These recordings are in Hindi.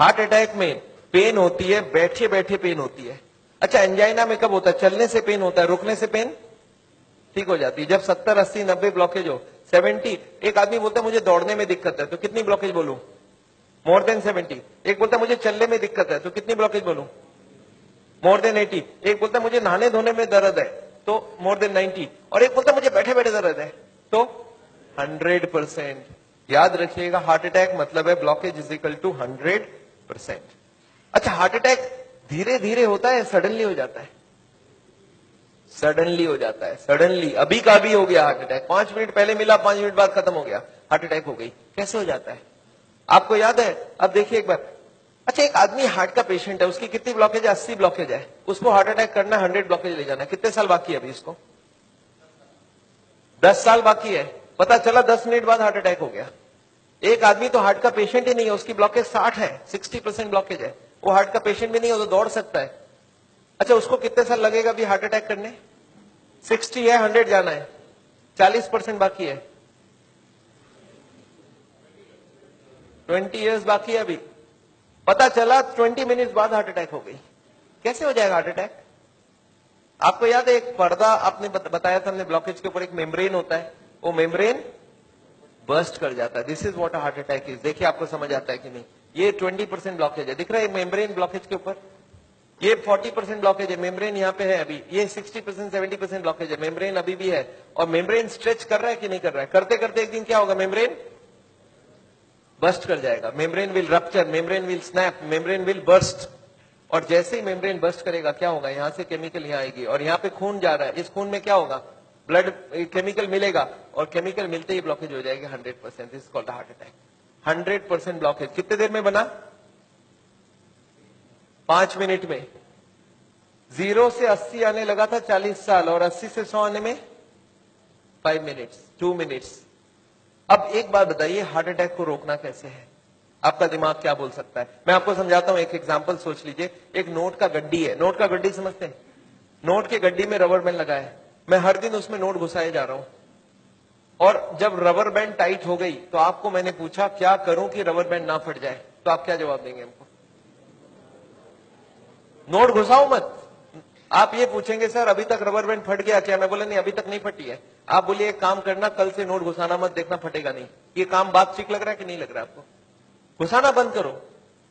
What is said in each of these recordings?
हार्ट अटैक में पेन होती है, बैठे बैठे पेन होती है। अच्छा, एंजाइना में कब होता है? चलने से पेन होता है, रुकने से पेन ठीक हो जाती है। जब 70, 80, 90 ब्लॉकेज हो, 70, एक आदमी बोलता है मुझे दौड़ने में दिक्कत है, तो कितनी ब्लॉकेज बोलूं? More than 70। एक बोलता है मुझे चलने में दिक्कत है, तो कितनी ब्लॉकेज बोलूं? More than 80। एक बोलता है मुझे नहाने धोने में दर्द है, तो मोर देन 90। और एक बोलता है मुझे बैठे बैठे दर्द है, तो 100%। याद रखिएगा, हार्ट अटैक मतलब है ब्लॉकेज इज इक्वल टू 100%। अच्छा, हार्ट अटैक धीरे धीरे होता है, सडनली हो जाता है? सडनली हो जाता है। सडनली अभी का भी हो गया हार्ट अटैक, 5 मिनट पहले मिला, 5 मिनट बाद खत्म हो गया, हार्ट अटैक हो गई। कैसे हो जाता है आपको याद है? अब देखिए एक बार। अच्छा, एक आदमी हार्ट का पेशेंट है, उसकी कितनी ब्लॉकेज है? 80 ब्लॉकेज है। उसको हार्ट अटैक करना, 100 ब्लॉकेज ले जाना, कितने साल बाकी है अभी इसको? 10 साल बाकी है। पता चला 10 मिनट बाद हार्ट अटैक हो गया। एक आदमी तो हार्ट का पेशेंट ही नहीं है, उसकी ब्लॉकेज 60 है, 60% ब्लॉकेज है, वो हार्ट का पेशेंट भी नहीं हो तो दौड़ सकता है। अच्छा, उसको कितने साल लगेगा अभी हार्ट अटैक करने? 60 है, 100 जाना है, 40% बाकी है, 20 इयर्स बाकी है अभी। पता चला 20 मिनट बाद हार्ट अटैक हो गई। कैसे हो जाएगा हार्ट अटैक? आपको याद है एक पर्दा आपने बताया था हमने, ब्लॉकेज के ऊपर एक मेम्ब्रेन होता है, वो मेम्ब्रेन बर्स्ट कर जाता है। This is what heart attack is. देखिए आपको समझ आता है कि नहीं? ये 20% ब्लॉकेज है, दिख रहा है मेम्ब्रेन ब्लॉकेज के ऊपर। ये 40% ब्लॉकेज है, मेम्ब्रेन यहाँ पे है अभी। ये 60%, 70% ब्लॉकेज है, मेम्ब्रेन अभी भी है। और मेम्ब्रेन स्ट्रेच कर रहा है कि नहीं कर रहा है? करते करते एक दिन क्या होगा? मेम्ब्रेन बर्स्ट कर जाएगा। Membrane will rupture, membrane will snap, membrane will burst. और जैसे ही मेम्ब्रेन बर्स्ट करेगा क्या होगा? यहां से केमिकल यहां आएगी, और यहाँ पे खून जा रहा है, इस खून में क्या होगा? ब्लड केमिकल मिलेगा, और केमिकल मिलते ही ब्लॉकेज हो जाएगी 100%। This is called heart attack. 100% blockage कितने देर में बना? 5 मिनट में। 0 से 80 आने लगा था 40 साल, और 80 से 100 आने में 5 मिनट्स, 2 मिनट्स। अब एक बात बताइए, हार्ट अटैक को रोकना कैसे है? आपका दिमाग क्या बोल सकता है? मैं आपको समझाता हूं। एक एग्जांपल सोच लीजिए। एक नोट का गड्डी है। नोट का गड्डी समझते हैं? नोट के गड्डी में रबर बैंड लगा है। मैं हर दिन उसमें नोट घुसाए जा रहा हूं, और जब रबर बैंड टाइट हो गई तो आपको मैंने पूछा क्या करूं कि रबर बैंड ना फट जाए, तो आप क्या जवाब देंगे हमको? नोट घुसाओ मत। आप ये पूछेंगे सर अभी तक रबर बैंड फट गया क्या? मैं बोला नहीं, अभी तक नहीं फटी है। आप बोलिए एक काम करना, कल से नोट घुसाना मत, देखना फटेगा नहीं। ये काम बात ठीक लग रहा है कि नहीं लग रहा है आपको? घुसाना बंद करो।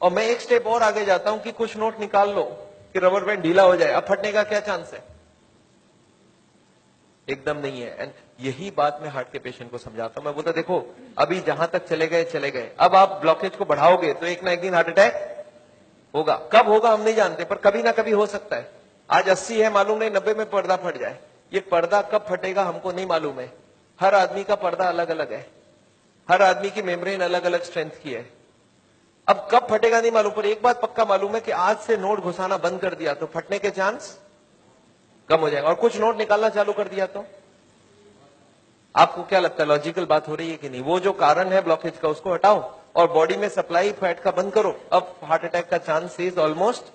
और मैं एक स्टेप और आगे जाता हूं कि कुछ नोट निकाल लो कि रबर बैंड ढीला हो जाए। अब फटने का क्या चांस है? एकदम नहीं है। एंड यही बात मैं हार्ट के पेशेंट को समझाता हूं। मैं बोलता देखो, अभी जहां तक चले गए चले गए, अब आप ब्लॉकेज को बढ़ाओगे तो एक ना एक दिन हार्ट अटैक होगा। कब होगा हम नहीं जानते, पर कभी ना कभी हो सकता है। आज 80 है, मालूम नहीं 90 में पर्दा फट जाए। ये पर्दा कब फटेगा हमको नहीं मालूम है। हर आदमी का पर्दा अलग अलग है, हर आदमी की मेम्ब्रेन अलग अलग स्ट्रेंथ की है। अब कब फटेगा नहीं मालूम, पर एक बात पक्का मालूम है कि आज से नोट घुसाना बंद कर दिया तो फटने के चांस कम हो जाएगा। और कुछ नोट निकालना चालू कर दिया तो आपको क्या लगता है, लॉजिकल बात हो रही है कि नहीं? वो जो कारण है ब्लॉकेज का उसको हटाओ और बॉडी में सप्लाई फैट का बंद करो। अब हार्ट अटैक का chance is almost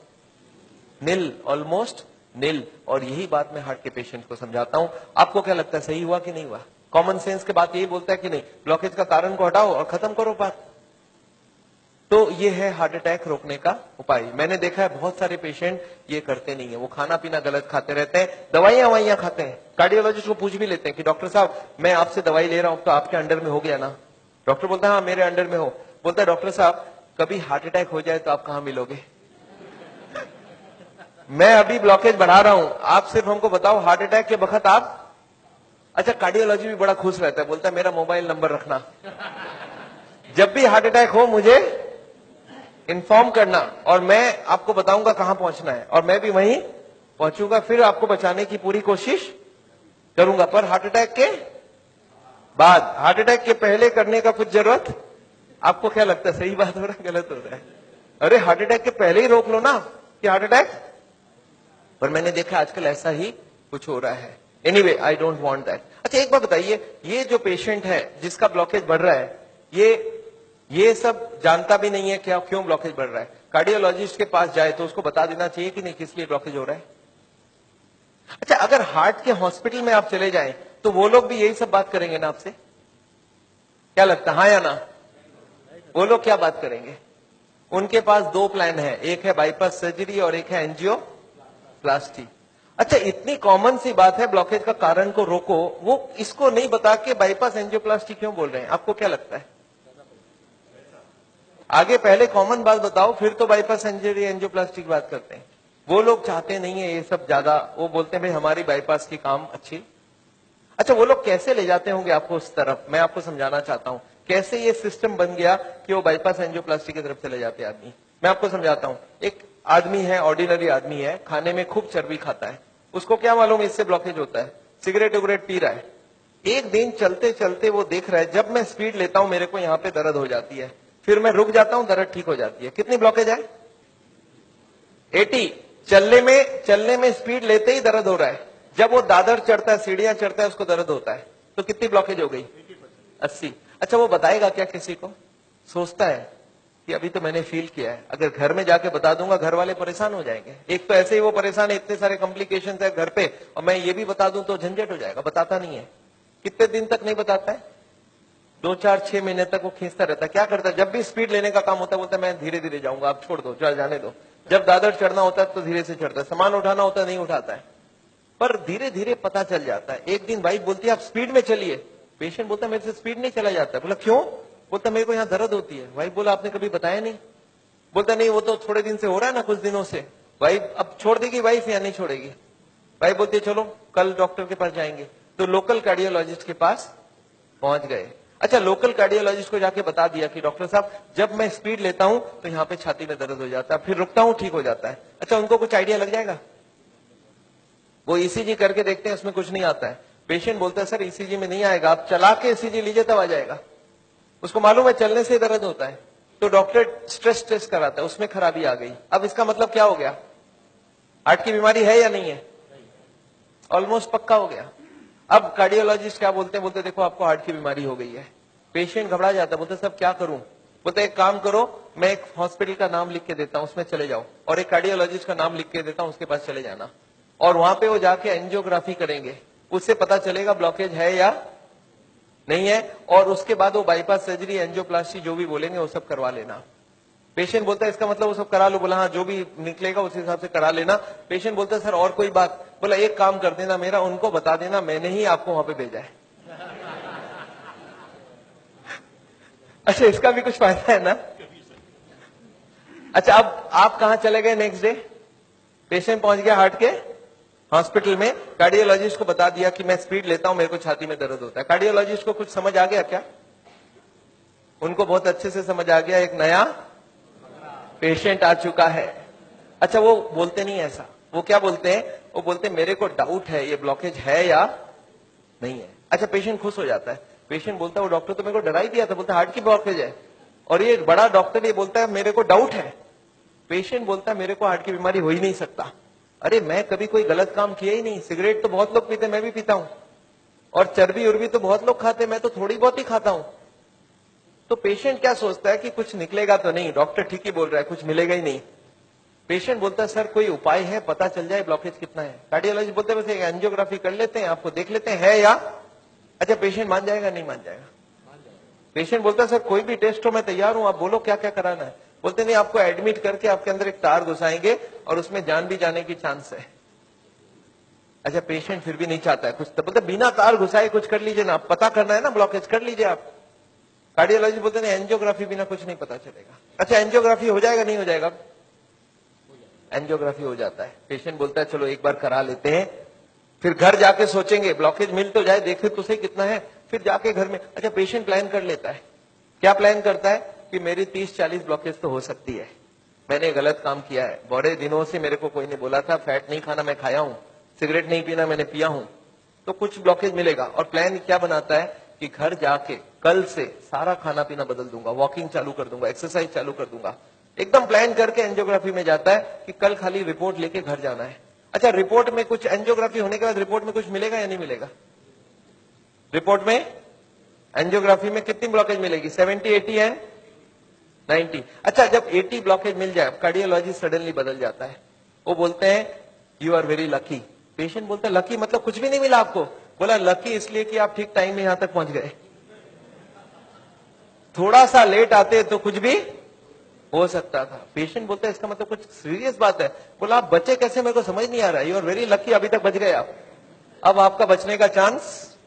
nil, almost nil. और यही बात मैं हार्ट के पेशेंट को समझाता हूं। आपको क्या लगता है, सही हुआ कि नहीं हुआ? कॉमन सेंस के बात यही बोलता है कि नहीं, ब्लॉकेज का कारण को हटाओ और खत्म करो बात। तो ये है हार्ट अटैक रोकने का उपाय। मैंने देखा है बहुत सारे पेशेंट ये करते नहीं है, वो खाना पीना गलत खाते रहते हैं, दवाइयां खाते हैं। कार्डियोलॉजिस्ट को पूछ भी लेते हैं कि डॉक्टर साहब मैं आपसे दवाई ले रहा हूं तो आपके अंडर में हो गया ना? डॉक्टर बोलता है हाँ मेरे अंडर में हो। बोलता है डॉक्टर साहब कभी हार्ट अटैक हो जाए तो आप कहां मिलोगे? मैं अभी ब्लॉकेज बढ़ा रहा हूं, आप सिर्फ हमको बताओ हार्ट अटैक के वक्त आप। अच्छा, कार्डियोलॉजी भी बड़ा खुश रहता है, बोलता है मेरा मोबाइल नंबर रखना, जब भी हार्ट अटैक हो मुझे इन्फॉर्म करना और मैं आपको बताऊंगा कहां पहुंचना है, और मैं भी वहीं पहुंचूंगा, फिर आपको बचाने की पूरी कोशिश करूंगा। पर हार्ट अटैक के बाद, हार्ट अटैक के पहले करने का कुछ जरूरत। आपको क्या लगता है, सही बात हो रहा है गलत हो रहा है? अरे हार्ट अटैक के पहले ही रोक लो ना कि हार्ट अटैक। पर मैंने देखा आजकल ऐसा ही कुछ हो रहा है। Anyway I don't want that. अच्छा एक बात बताइए, ये जो पेशेंट है जिसका ब्लॉकेज बढ़ रहा है, ये सब जानता भी नहीं है क्या क्यों ब्लॉकेज बढ़ रहा है। कार्डियोलॉजिस्ट के पास जाए तो उसको बता देना चाहिए कि नहीं किस लिए ब्लॉकेज हो रहा है। अच्छा, अगर हार्ट के हॉस्पिटल में आप चले जाएं तो वो लोग भी यही सब बात करेंगे ना आपसे? क्या लगता है, हाँ या ना? वो लोग क्या बात करेंगे? उनके पास दो प्लान है, एक है बाईपास सर्जरी और एक है एंजियोप्लास्टी। अच्छा, इतनी कॉमन सी बात है, ब्लॉकेज का कारण को रोको, वो इसको नहीं बता के बाईपास एंजियोप्लास्टी क्यों बोल रहे हैं? आपको क्या लगता है? आगे पहले कॉमन बात बताओ, फिर तो बाईपास सर्जरी एंजियोप्लास्टी की बात करते हैं। वो लोग चाहते नहीं है ये सब ज्यादा, वो बोलते हैं भाई हमारी बाईपास की काम अच्छी। अच्छा, वो लोग कैसे ले जाते होंगे आपको उस तरफ, मैं आपको समझाना चाहता हूं कैसे ये सिस्टम बन गया कि वो बाईपास एंजियोप्लास्टी की तरफ चले जाते हैं आदमी। मैं आपको समझाता हूं। एक आदमी है, ऑर्डिनरी आदमी है, खाने में खूब चर्बी खाता है, उसको क्या मालूम इससे ब्लॉकेज होता है, सिगरेट उगरेट पी रहा है। एक दिन चलते चलते वो देख रहा है जब मैं स्पीड लेता हूं मेरे को यहाँ पे दर्द हो जाती है, फिर मैं रुक जाता हूं दर्द ठीक हो जाती है। कितनी ब्लॉकेज है? 80। चलने में स्पीड लेते ही दर्द हो रहा है, जब वो दादर चढ़ता है, सीढ़ियां चढ़ता है, उसको दर्द होता है। तो कितनी ब्लॉकेज हो गई? 80। अच्छा, वो बताएगा क्या किसी को? सोचता है कि अभी तो मैंने फील किया है, अगर घर में जाके बता दूंगा घर वाले परेशान हो जाएंगे। एक तो ऐसे ही वो परेशान है, इतने सारे कॉम्प्लिकेशन है घर पे, और मैं ये भी बता दूं तो झंझट हो जाएगा। बताता नहीं है। कितने दिन तक नहीं बताता है? 2-4-6 महीने तक वो खींचता रहता है। क्या करता है? जब भी स्पीड लेने का काम होता है बोलता है मैं धीरे धीरे जाऊंगा, आप छोड़ दो, चल जाने दो। जब दादर चढ़ना होता है तो धीरे से चढ़ता है, सामान उठाना होता है नहीं उठाता है, पर धीरे धीरे पता चल जाता है। एक दिन वाइफ बोलती है आप स्पीड में चलिए, पेशेंट बोलता है मेरे से स्पीड नहीं चला जाता। बोला क्यों? बोलता मेरे को यहाँ दर्द होती है। वाइफ बोला आपने कभी बताया नहीं? बोलता नहीं वो तो थोड़े दिन से हो रहा है ना, कुछ दिनों से। वाइफ अब छोड़ देगी वाइफ या नहीं छोड़ेगी? वाइफ बोलती है चलो कल डॉक्टर के पास जाएंगे। तो लोकल कार्डियोलॉजिस्ट के पास पहुंच गए। अच्छा, लोकल कार्डियोलॉजिस्ट को जाके बता दिया कि डॉक्टर साहब जब मैं स्पीड लेता हूं तो यहाँ पे छाती में दर्द हो जाता है, फिर रुकता हूं ठीक हो जाता है। अच्छा, उनको कुछ आइडिया लग जाएगा? वो ईसीजी करके देखते हैं, उसमें कुछ नहीं आता है। पेशेंट बोलता है सर ईसीजी में नहीं आएगा, आप चला के ईसीजी लीजिए तब आ जाएगा। उसको मालूम है चलने से दर्द होता है, तो डॉक्टर स्ट्रेस टेस्ट कराता है, उसमें खराबी आ गई। अब इसका मतलब क्या हो गया? हार्ट की बीमारी है या नहीं है? ऑलमोस्ट पक्का हो गया। अब कार्डियोलॉजिस्ट क्या बोलते हैं? बोलते देखो आपको हार्ट की बीमारी हो गई है। पेशेंट घबरा जाता है, बोलते सब क्या करूं? बोलते एक काम करो, मैं एक हॉस्पिटल का नाम लिख के देता हूं, उसमें चले जाओ, और एक कार्डियोलॉजिस्ट का नाम लिख के देता हूं, उसके पास चले जाना, और वहां पे वो जाके एंजियोग्राफी करेंगे, उससे पता चलेगा ब्लॉकेज है या नहीं है, और उसके बाद वो बाईपास सर्जरी एंजियोप्लास्टी जो भी बोलेंगे वो सब करवा लेना। पेशेंट बोलता है इसका मतलब वो सब करा लो। बोला हाँ, जो भी निकलेगा उस हिसाब से करा लेना। पेशेंट बोलता है सर और कोई बात? बोला एक काम कर देना मेरा, उनको बता देना मैंने ही आपको वहां पे भेजा है। अच्छा, इसका भी कुछ फायदा है ना? अच्छा, अब आप कहां चले गए नेक्स्ट डे? पेशेंट पहुंच गया हार्ट के हॉस्पिटल में, कार्डियोलॉजिस्ट को बता दिया कि मैं स्पीड लेता हूं, मेरे को छाती में दर्द होता है। कार्डियोलॉजिस्ट को कुछ समझ आ गया क्या? उनको बहुत अच्छे से समझ आ गया, एक नया पेशेंट आ चुका है। अच्छा, वो बोलते नहीं ऐसा, वो क्या बोलते हैं? वो बोलते हैं मेरे को डाउट है ये ब्लॉकेज है या नहीं है। अच्छा, पेशेंट खुश हो जाता है। पेशेंट बोलता है वो डॉक्टर तो मेरे को डरा ही दिया था, बोलता हार्ट की ब्लॉकेज है, और ये बड़ा डॉक्टर ये बोलता है मेरे को डाउट है। पेशेंट बोलता है मेरे को हार्ट की बीमारी हो ही नहीं सकता। अरे मैं कभी कोई गलत काम किया ही नहीं, सिगरेट तो बहुत लोग पीते, मैं भी पीता हूं, और चर्बी उर्बी तो बहुत लोग खाते, मैं तो थोड़ी बहुत ही खाता हूं। तो पेशेंट क्या सोचता है कि कुछ निकलेगा तो नहीं, डॉक्टर ठीक ही बोल रहा है, कुछ मिलेगा ही नहीं। पेशेंट बोलता है सर कोई उपाय है, पता चल जाए ब्लॉकेज कितना है। कार्डियोलॉजिस्ट बोलते हैं वैसे एंजियोग्राफी कर लेते हैं, आपको देख लेते हैं है या। अच्छा, पेशेंट मान जाएगा नहीं मान जाएगा? पेशेंट बोलता है सर कोई भी टेस्ट हो मैं तैयार हूं, आप बोलो क्या क्या कराना है। बोलते नहीं, आपको एडमिट करके आपके अंदर एक तार घुसाएंगे और उसमें जान भी जाने की चांस है। अच्छा, पेशेंट फिर भी नहीं चाहता है कुछ, तो बोलते बिना तार घुसाए कुछ कर लीजिए ना, पता करना है ना ब्लॉकेज, कर लीजिए आप। कार्डियोलॉजी बोलते हैं एंजियोग्राफी बिना कुछ नहीं पता चलेगा। अच्छा, एंजियोग्राफी हो जाएगा नहीं हो जाएगा? एंजियोग्राफी हो जाता है। पेशेंट बोलता है चलो एक बार करा लेते हैं, फिर घर जाके सोचेंगे ब्लॉकेज मिल तो जाए, देखे तो सही कितना है, फिर जाके घर में। अच्छा, पेशेंट प्लान कर लेता है। क्या प्लान करता है? कि मेरी 30-40 ब्लॉकेज तो हो सकती है, मैंने गलत काम किया है, बड़े दिनों से मेरे को कोई नहीं बोला था फैट नहीं खाना, मैं खाया हूं, सिगरेट नहीं पीना, मैंने पिया हूं, तो कुछ ब्लॉकेज मिलेगा। और प्लान क्या बनाता है कि घर जाके कल से सारा खाना पीना बदल दूंगा, वॉकिंग चालू कर दूंगा, एक्सरसाइज चालू कर दूंगा। एकदम प्लान करके एंजियोग्राफी में जाता है कि कल खाली रिपोर्ट लेके घर जाना है। अच्छा, रिपोर्ट में कुछ, एंजियोग्राफी होने के बाद रिपोर्ट में कुछ मिलेगा या नहीं मिलेगा? रिपोर्ट में एंजियोग्राफी में कितनी ब्लॉकेज मिलेगी? 70, 80 एंड 90। अच्छा, जब 80 ब्लॉकेज मिल जाए, कार्डियोलॉजी सडनली बदल जाता है। वो बोलते हैं you are very lucky. Patient बोलता है लकी मतलब कुछ भी नहीं मिला आपको? बोला लकी इसलिए कि आप ठीक टाइम में यहां तक पहुंच गए, थोड़ा सा लेट आते तो कुछ भी हो सकता था। पेशेंट बोलता है इसका मतलब कुछ सीरियस बात है। बोला आप बचे कैसे, मेरे को समझ नहीं आ रहा है। यू आर वेरी लकी, अभी तक बच गए आप। अब आपका बचने का चांस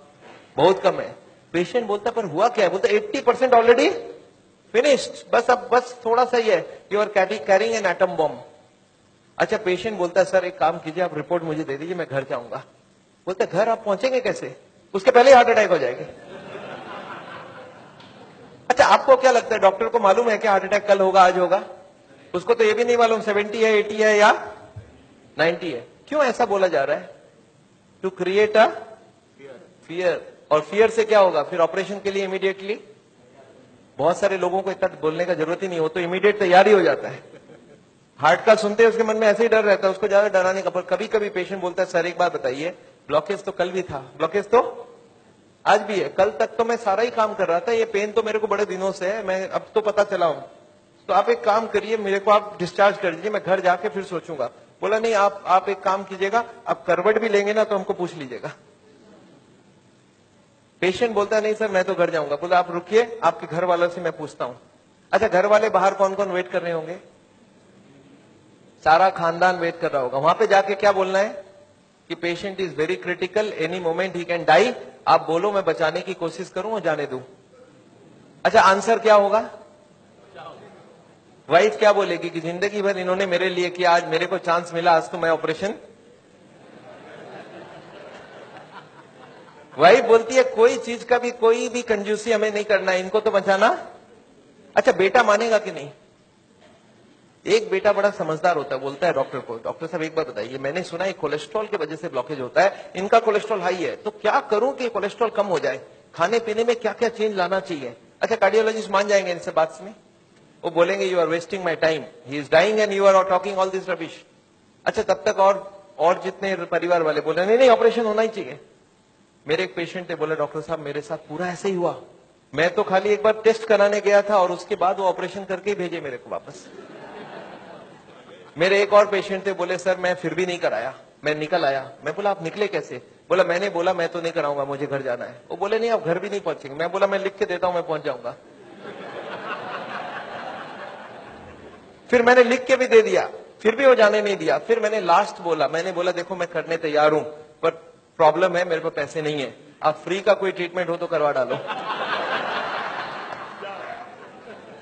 बहुत कम है। पेशेंट बोलता है पर हुआ क्या है? बोलता 80% ऑलरेडी फिनिश्ड, बस अब बस थोड़ा सा ही है। You are carrying an atom bomb. अच्छा, पेशेंट बोलता है सर एक काम कीजिए, आप रिपोर्ट मुझे दे दीजिए, मैं घर जाऊंगा। बोलते घर आप पहुंचेंगे कैसे? उसके पहले ही हार्ट अटैक हो जाएगी। अच्छा, आपको क्या लगता है डॉक्टर को मालूम है कि हार्ट अटैक कल होगा, आज होगा? उसको तो ये भी नहीं मालूम 70 है, 80 है या 90 है। क्यों ऐसा बोला जा रहा है? To create a fear. और फियर से क्या होगा? फिर ऑपरेशन के लिए इमीडिएटली, बहुत सारे लोगों को इतना बोलने का जरूरत ही नहीं हो, तो इमीडिएट तैयारी हो जाता है। हार्ट का सुनते हैं उसके मन में ऐसे ही डर रहता है, उसको ज्यादा डराने का। पर कभी कभी पेशेंट बोलता है सर एक बात बताइए, ब्लॉकेज तो कल भी था, ब्लॉकेज तो आज भी है, कल तक तो मैं सारा ही काम कर रहा था, ये पेन तो मेरे को बड़े दिनों से है, मैं अब तो पता चला हूं। तो आप एक काम करिए, मेरे को आप डिस्चार्ज कर दीजिए, मैं घर जाके फिर सोचूंगा। बोला नहीं, आप एक काम कीजिएगा, आप करवट भी लेंगे ना तो हमको पूछ लीजिएगा। पेशेंट बोलता है नहीं सर मैं तो घर जाऊंगा। बोला आप रुकिए, आपके घर वालों से मैं पूछता हूं। अच्छा, घर वाले बाहर कौन कौन वेट कर रहे होंगे? सारा खानदान वेट कर रहा होगा। वहां पे जाके क्या बोलना है कि patient is very critical, any moment he can die. आप बोलो मैं बचाने की कोशिश करूं और जाने दूं। अच्छा, आंसर क्या होगा? वाइफ क्या बोलेगी कि जिंदगी भर इन्होंने मेरे लिए किया, आज मेरे को चांस मिला, आज तो मैं ऑपरेशन। वाइफ बोलती है कोई चीज का भी, कोई भी कंजूसी हमें नहीं करना है, इनको तो बचाना। अच्छा, बेटा मानेगा कि नहीं? एक बेटा बड़ा समझदार होता है, बोलता है डॉक्टर को, डॉक्टर साहब एक बात बताइए, मैंने सुना है कोलेस्ट्रॉल की वजह से ब्लॉकेज होता है, इनका कोलेस्ट्रॉल हाई है, तो क्या करूं कि कोलेस्ट्रॉल कम हो जाए? खाने पीने में क्या क्या चेंज लाना चाहिए? अच्छा, कार्डियोलॉजिस्ट मान जाएंगे इनसे बात में, वो बोलेंगे you are wasting my time, he is dying and you are talking all this rubbish. अच्छा, तब तक और जितने परिवार वाले बोले नहीं नहीं ऑपरेशन होना ही चाहिए। मेरे एक पेशेंट थे, बोले डॉक्टर साहब मेरे साथ पूरा ऐसे ही हुआ, मैं तो खाली एक बार टेस्ट कराने गया था और उसके बाद वो ऑपरेशन करके ही भेजे मेरे को वापस। मेरे एक और पेशेंट थे, बोले सर मैं फिर भी नहीं कराया, मैं निकल आया। मैं बोला आप निकले कैसे? बोला मैंने बोला मैं तो नहीं कराऊंगा, मुझे घर जाना है। वो बोले नहीं आप घर भी नहीं पहुंचेंगे। मैं बोला मैं लिख के देता हूं, मैं पहुंच जाऊंगा। फिर मैंने लिख के भी दे दिया, फिर भी वो जाने नहीं दिया। फिर मैंने लास्ट बोला, मैंने बोला देखो मैं करने तैयार हूं, पर प्रॉब्लम है मेरे पास पैसे नहीं है, आप फ्री का कोई ट्रीटमेंट हो तो करवा डालो।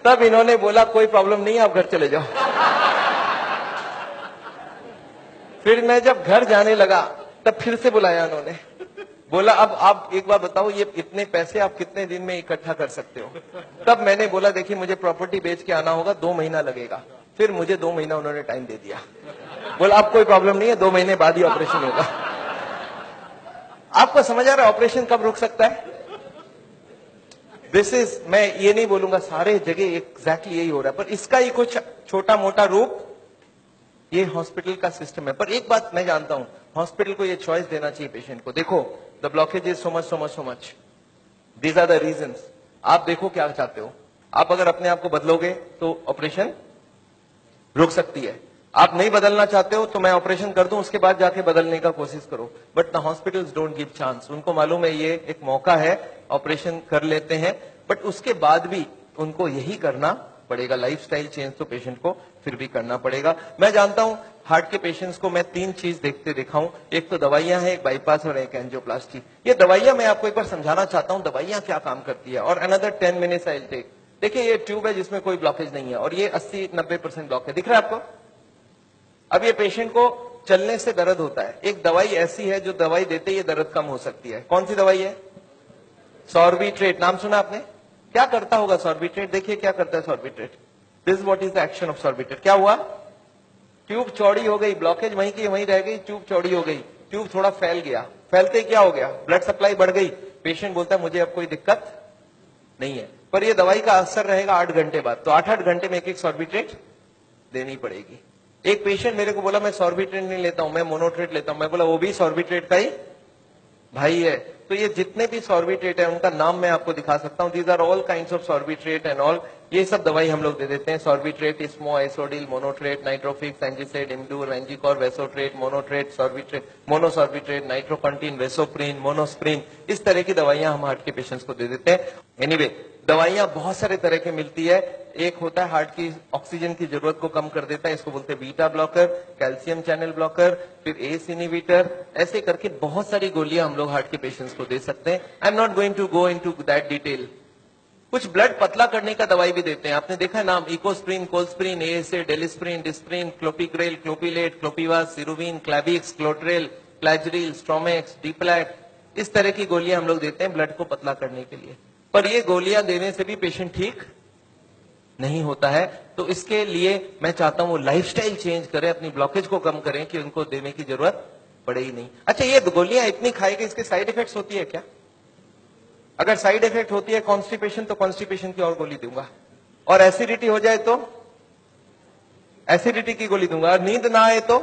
तब इन्होंने बोला कोई प्रॉब्लम नहीं, आप घर चले जाओ। फिर मैं जब घर जाने लगा तब फिर से बुलाया उन्होंने, बोला अब आप एक बार बताओ ये इतने पैसे आप कितने दिन में इकट्ठा कर सकते हो? तब मैंने बोला देखिए मुझे प्रॉपर्टी बेच के आना होगा, 2 महीना लगेगा। फिर मुझे 2 महीना उन्होंने टाइम दे दिया। बोला अब कोई प्रॉब्लम नहीं है, 2 महीने बाद ही ऑपरेशन होगा। आपको समझ आ रहा है ऑपरेशन कब रुक सकता है? दिस इज, मैं ये नहीं बोलूंगा सारे जगह एग्जैक्टली यही हो रहा है, पर इसका ही कुछ छोटा मोटा रूप ये हॉस्पिटल का सिस्टम है। पर एक बात मैं जानता हूं, हॉस्पिटल को ये चॉइस देना चाहिए पेशेंट को। देखो the blockage is so much so much so much, these are the reasons. आप देखो क्या चाहते हो। आप अगर अपने आप को बदलोगे तो ऑपरेशन रुक सकती है। आप नहीं बदलना चाहते हो तो मैं ऑपरेशन कर दूं, उसके बाद जाके बदलने का कोशिश करो। But the hospitals don't give chance. उनको मालूम है ये एक मौका है, ऑपरेशन कर लेते हैं, बट उसके बाद भी उनको यही करना पड़ेगा। लाइफस्टाइल चेंज तो पेशेंट को फिर भी करना पड़ेगा। मैं जानता हूं हार्ट के पेशेंट्स को मैं 3 चीज देखते दिखाऊं, एक तो दवाइयां हैं, एक बाईपास और एक एंजियोप्लास्टी। ये दवाइयां मैं आपको एक बार समझाना चाहता हूं दवाइयां क्या काम करती है, और another 10 minutes I will take. देखिए ये ट्यूब है जिसमें कोई ब्लॉकेज नहीं है, और ये 80-90% ब्लॉक है, दिख रहा है आपको? अब ये पेशेंट को चलने से दर्द होता है, एक दवाई ऐसी है जो दवाई देते ही ये दर्द कम हो सकती है। कौन सी दवाई है? सॉर्बिट्रेट। नाम सुना आपने? क्या करता होगा सॉर्बिट्रेट? देखिए क्या करता है Sorbitrate. This what is the action of Sorbitrate. क्या हुआ? ट्यूब चौड़ी हो गई, ब्लॉकेज वहीं की वहीं रह गई, ट्यूब चौड़ी हो गई, ट्यूब थोड़ा फैल गया, फैलते क्या हो गया? ब्लड सप्लाई बढ़ गई। पेशेंट बोलता है मुझे अब कोई दिक्कत नहीं है, पर ये दवाई का असर रहेगा 8 घंटे बाद, तो 8-8 घंटे में एक सॉर्बिट्रेट देनी पड़ेगी। एक पेशेंट मेरे को बोला मैं सॉर्बिट्रेट नहीं लेता हूं, मैं मोनोट्रेट लेता हूं। मैं बोला वो भी सॉर्बिट्रेट का ही भाई है। तो ये जितने भी सॉर्बिट्रेट है उनका नाम मैं आपको दिखा सकता हूं। These are all kinds of Sorbitrate and all. ये सब दवाई हम लोग दे देते हैं। सॉर्बिट्रेट, स्मो, एसोडिल, मोनोट्रेट, नाइट्रोफिक्स, एंजिसेड, इम्डूर, वेंजिकॉर, वेसोट्रेट, मोनोट्रेट, सॉर्बिट्रेट, मोनोसॉर्बिट्रेट, नाइट्रोकंटीन, वेसोप्रीन, मोनोस्प्रीन, इस तरह की दवाइयां हम हार्ट के पेशेंट्स को दे देते हैं। एनीवे दवाइयां बहुत सारे तरह की मिलती है। एक होता है हार्ट की ऑक्सीजन की जरूरत को कम कर देता है, इसको बोलते हैं beta blocker, calcium channel blocker, फिर एस इनहिबिटर, ऐसे करके बहुत सारी गोलियां हम लोग हार्ट के पेशेंट्स को दे सकते हैं। I am not going to go into that detail. कुछ ब्लड पतला करने का दवाई भी देते हैं, आपने देखा है नाम, इकोस्प्रिन, कोल्स्प्रिन, एएसए, डेलिस्प्रिन, डिस्प्रिन, क्लोपिग्रेल, क्लोपिलेट, क्लोपिवास, सिरुविन, क्लैबिक्स, क्लोट्रेल, क्लैजरिल, स्ट्रोमेक्स, डीप्लैट, इस तरह की गोलियां हम लोग देते हैं ब्लड को पतला करने के लिए। पर ये गोलियां देने से भी पेशेंट ठीक नहीं होता है, तो इसके लिए मैं चाहता हूं वो लाइफस्टाइल चेंज करें, अपनी ब्लॉकेज को कम करें कि उनको देने की जरूरत पड़े ही नहीं। अच्छा, ये गोलियां इतनी खाएगी, इसके साइड इफेक्ट्स होती है क्या? अगर साइड इफेक्ट होती है कॉन्स्टिपेशन, तो कॉन्स्टिपेशन की और गोली दूंगा, और एसिडिटी हो जाए तो एसिडिटी की गोली दूंगा, और नींद ना आए तो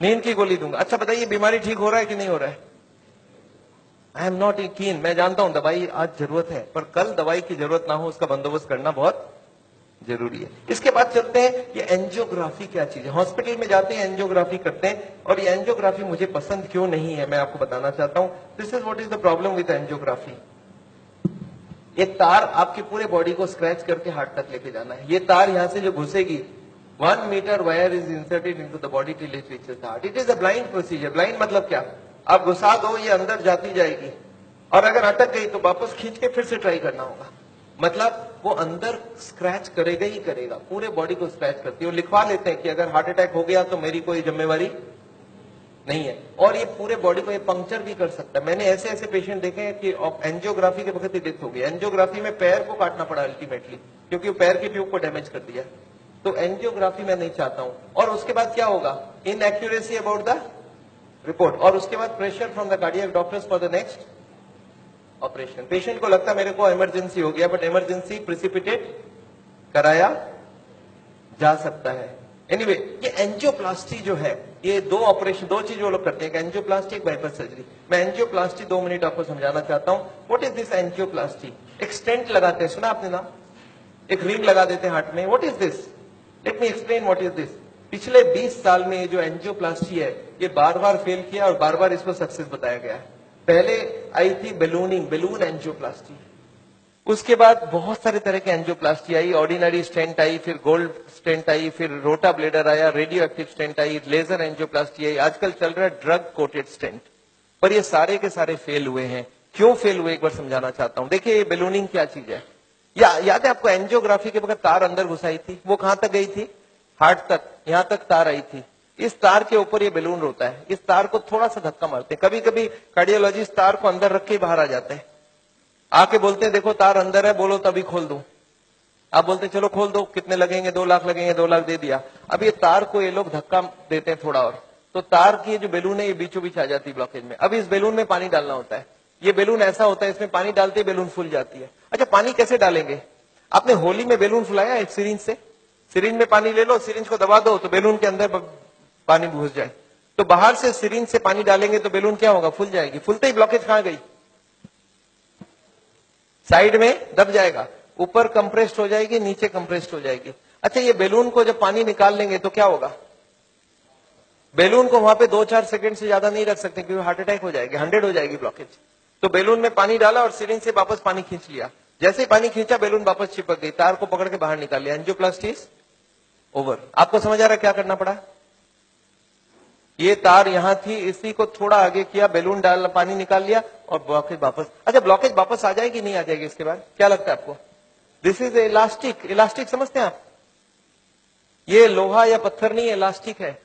नींद की गोली दूंगा। अच्छा बताइए, बीमारी ठीक हो रहा है कि नहीं हो रहा है? आई एम नॉट कीन, मैं जानता हूं दवाई आज जरूरत है, पर कल दवाई की जरूरत ना हो उसका बंदोबस्त करना बहुत जरूरी है। इसके बाद चलते हैं, ये एंजियोग्राफी क्या चीज है। हॉस्पिटल में जाते हैं, एंजियोग्राफी करते हैं, और ये एंजियोग्राफी मुझे पसंद क्यों नहीं है मैं आपको बताना चाहता हूं। This is what is the problem with angiography. एक तार आपके पूरे बॉडी को स्क्रैच करके हार्ट तक लेके जाना है। ये तार यहां से जो घुसेगी, 1 metre wire is inserted into the body till it reaches the heart. It is a blind procedure. Blind मतलब क्या? आप घुसा दो, ये अंदर जाती जाएगी, और अगर अटक गई तो वापस खींच के फिर से ट्राई करना होगा। मतलब वो अंदर स्क्रैच करेगा ही करेगा, पूरे बॉडी को स्क्रैच करती है। वो लिखवा लेते हैं कि अगर हार्ट अटैक हो गया तो मेरी कोई जिम्मेवारी नहीं है, और ये पूरे बॉडी को ये पंक्चर भी कर सकता है। मैंने ऐसे ऐसे पेशेंट देखे हैं कि एंजियोग्राफी के वक्त ही डेथ हो गई। एंजियोग्राफी में पैर को काटना पड़ा अल्टीमेटली, क्योंकि वो पैर की ट्यूब को डैमेज कर दिया। तो एंजियोग्राफी मैं नहीं चाहता हूं। और उसके बाद क्या होगा? इनएक्यूरेसी अबाउट द रिपोर्ट, और उसके बाद pressure from the cardiac doctors for the next operation. Patient को लगता है मेरे को इमरजेंसी हो गया, बट इमरजेंसी प्रिसिपिटेट कराया जा सकता है। एनीवे, ये एंजियोप्लास्टी जो है, ये दो ऑपरेशन, दो चीज वो लोग करते हैं, एंजियोप्लास्टी, एक बाइपास सर्जरी। मैं एंजियोप्लास्टी 2 मिनट आपको समझाना चाहता हूं। What is this angioplasty? एक स्टेंट लगाते हैं, सुना आपने नाम? एक रिंग लगा देते हैं हार्ट में। What is this? Let me explain what is this. पिछले 20 साल में ये जो एंजियोप्लास्टी है, ये बार बार फेल किया और बार बार इसको सक्सेस बताया गया है। पहले आई थी बेलूनिंग, बेलून एंजियोप्लास्टी। उसके बाद बहुत सारे तरह के एंजियोप्लास्टी आई, ऑर्डिनरी स्टेंट आई, फिर गोल्ड स्टेंट आई, फिर रोटा ब्लेडर आया, रेडियो एक्टिव स्टेंट आई, लेजर एंजियोप्लास्टी आई, आजकल चल रहा है ड्रग कोटेड स्टेंट। पर ये सारे के सारे फेल हुए हैं। क्यों फेल हुए, एक बार समझाना चाहता हूं। देखिए, ये बेलूनिंग क्या चीज है? याद है आपको, एंजियोग्राफी के वक्त तार अंदर घुसाई थी, वो कहां तक गई थी? हार्ट तक, यहां तक तार आई थी। इस तार के ऊपर ये बेलून होता है। इस तार को थोड़ा सा धक्का मारते हैं, कभी कभी कार्डियोलॉजिस्ट तार को अंदर रख के बाहर आ जाते हैं, आके बोलते हैं देखो तार अंदर है, बोलो तभी खोल दूं। आप बोलते हैं चलो खोल दो, कितने लगेंगे? 2 लाख लगेंगे। 2 लाख दे दिया। अब ये तार को ये लोग धक्का देते हैं थोड़ा और, तो तार की जो बेलून है ये बीचों बीच आ जाती है ब्लॉकेज में। अब इस बेलून में पानी डालना होता है। ये बेलून ऐसा होता है, इसमें पानी डालते ही बेलून फूल जाती है। अच्छा, पानी कैसे डालेंगे? आपने होली में बेलून फुलाया एक सिरिंज से? सिरिंज में पानी ले लो, सिरिंज को दबा दो तो बेलून के अंदर पानी घुस जाए। तो बाहर से सिरिंज से पानी डालेंगे तो बेलून क्या होगा? फूल जाएगी। फूलते ही ब्लॉकेज कहां गई? साइड में दब जाएगा, ऊपर कंप्रेस्ड हो जाएगी, नीचे कंप्रेस्ड हो जाएगी। अच्छा, ये बेलून को जब पानी निकाल लेंगे तो क्या होगा? बेलून को वहां पे 2-4 सेकंड से ज्यादा नहीं रख सकते, क्योंकि हार्ट अटैक हो जाएगी, 100 हो जाएगी ब्लॉकेज। तो बेलून में पानी डाला और सिरिंज से वापस पानी खींच लिया। जैसे ही पानी खींचा, बेलून वापस चिपक गई, तार को पकड़ के बाहर निकाल लिया। Angioplasty is over. आपको समझ आ रहा है क्या करना पड़ा? ये तार यहां थी, इसी को थोड़ा आगे किया, बेलून डाल, पानी निकाल लिया और ब्लॉकेज वापस। अच्छा, ब्लॉकेज वापस आ जाएगी नहीं आ जाएगी इसके बाद? क्या लगता है आपको? This is elastic. इलास्टिक समझते हैं आप? ये लोहा या पत्थर नहीं, इलास्टिक है।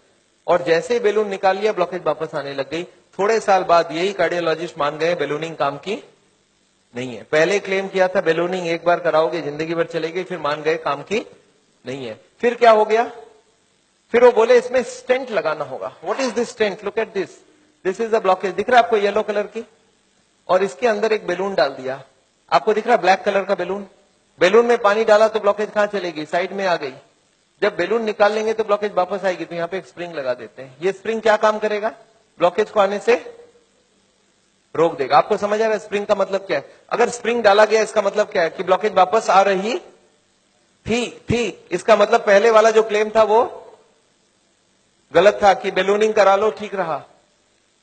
और जैसे ही बेलून निकाल लिया, ब्लॉकेज वापस आने लग गई। थोड़े साल बाद यही कार्डियोलॉजिस्ट मान गए बेलूनिंग काम की नहीं है। पहले क्लेम किया था बेलूनिंग एक बार कराओगे जिंदगी भर चलेगी, फिर मान गए काम की नहीं है। फिर क्या हो गया? फिर वो बोले इसमें स्टेंट लगाना होगा। What is this stent? Look at this, this is a blockage. दिख रहा है आपको येलो कलर की? और इसके अंदर एक बेलून डाल दिया। आपको दिख रहा है ब्लैक कलर का बेलून? बेलून में पानी डाला तो ब्लॉकेज कहां चलेगी? साइड में आ गई। जब बेलून निकाल लेंगे तो ब्लॉकेज वापस आएगी। तो यहाँ पे एक स्प्रिंग लगा देते हैं। ये स्प्रिंग क्या काम करेगा? ब्लॉकेज को आने से रोक देगा। आपको समझ आ रहा है स्प्रिंग का मतलब क्या है? अगर स्प्रिंग डाला गया, इसका मतलब क्या है? कि ब्लॉकेज वापस आ रही थी। इसका मतलब पहले वाला जो क्लेम था वो गलत था, कि बेलूनिंग करा लो ठीक रहा।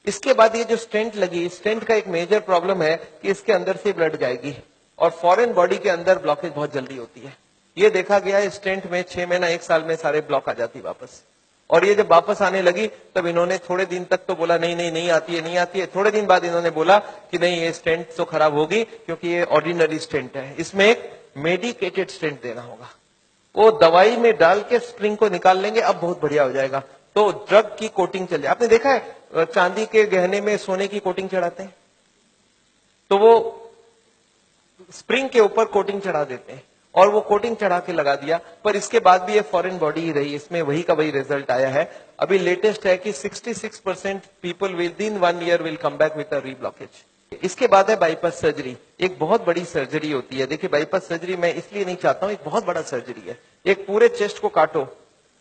इसके बाद ये जो स्टेंट लगी, स्टेंट का एक मेजर प्रॉब्लम है कि इसके अंदर से ब्लड जाएगी, और फॉरेन बॉडी के अंदर ब्लॉकेज बहुत जल्दी होती है। ये देखा गया है स्टेंट में 6 महीना 1 साल में सारे ब्लॉक आ जाती वापस। और ये जब वापस आने लगी तब इन्होंने थोड़े दिन तक तो बोला नहीं नहीं नहीं आती है नहीं आती है। थोड़े दिन बाद इन्होंने बोला कि नहीं ये स्टेंट तो खराब होगी क्योंकि ये ऑर्डिनरी स्टेंट है, इसमें एक मेडिकेटेड स्टेंट देना होगा। वो दवाई में डाल के स्प्रिंग को निकाल लेंगे, अब बहुत बढ़िया हो जाएगा। तो ड्रग की कोटिंग चल जाए। आपने देखा है चांदी के गहने में सोने की कोटिंग चढ़ाते हैं, तो वो स्प्रिंग के ऊपर कोटिंग चढ़ा देते हैं और वो कोटिंग चढ़ा के लगा दिया, पर इसके बाद भी ये फॉरेन बॉडी ही रही, इसमें वही का वही रिजल्ट आया है। अभी लेटेस्ट है कि 66% people with in 1 year will come back with a reblockage. इसके बाद है बाईपास सर्जरी। एक बहुत बड़ी सर्जरी होती है। देखिए बाईपास सर्जरी मैं इसलिए नहीं चाहता हूं, एक बहुत बड़ा सर्जरी है। एक पूरे चेस्ट को काटो